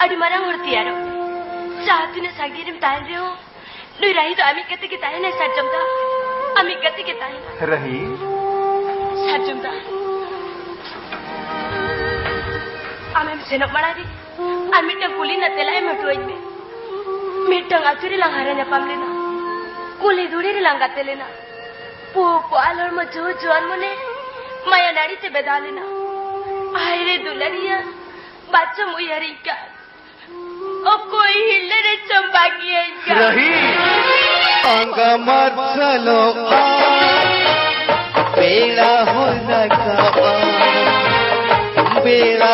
Adi marang urti aro. Saat ini sagirim tahan reo. Nui rahi to ami kete kita tahan sarjam da. Ami kete kita tahan. Rahi. Sarjam da. Ami senok malari. Ami tang kuli na telai matuai me. Mitang acuri lang haranya pamlena. Kuli duri lang gatelena. Po alor mo juan mo ne. Maya nari te bedalena. Aire dulariya. Baca mo yarika. O koi hille re chambagi ka. Rahi. Anga matsalo bela ho na ka bela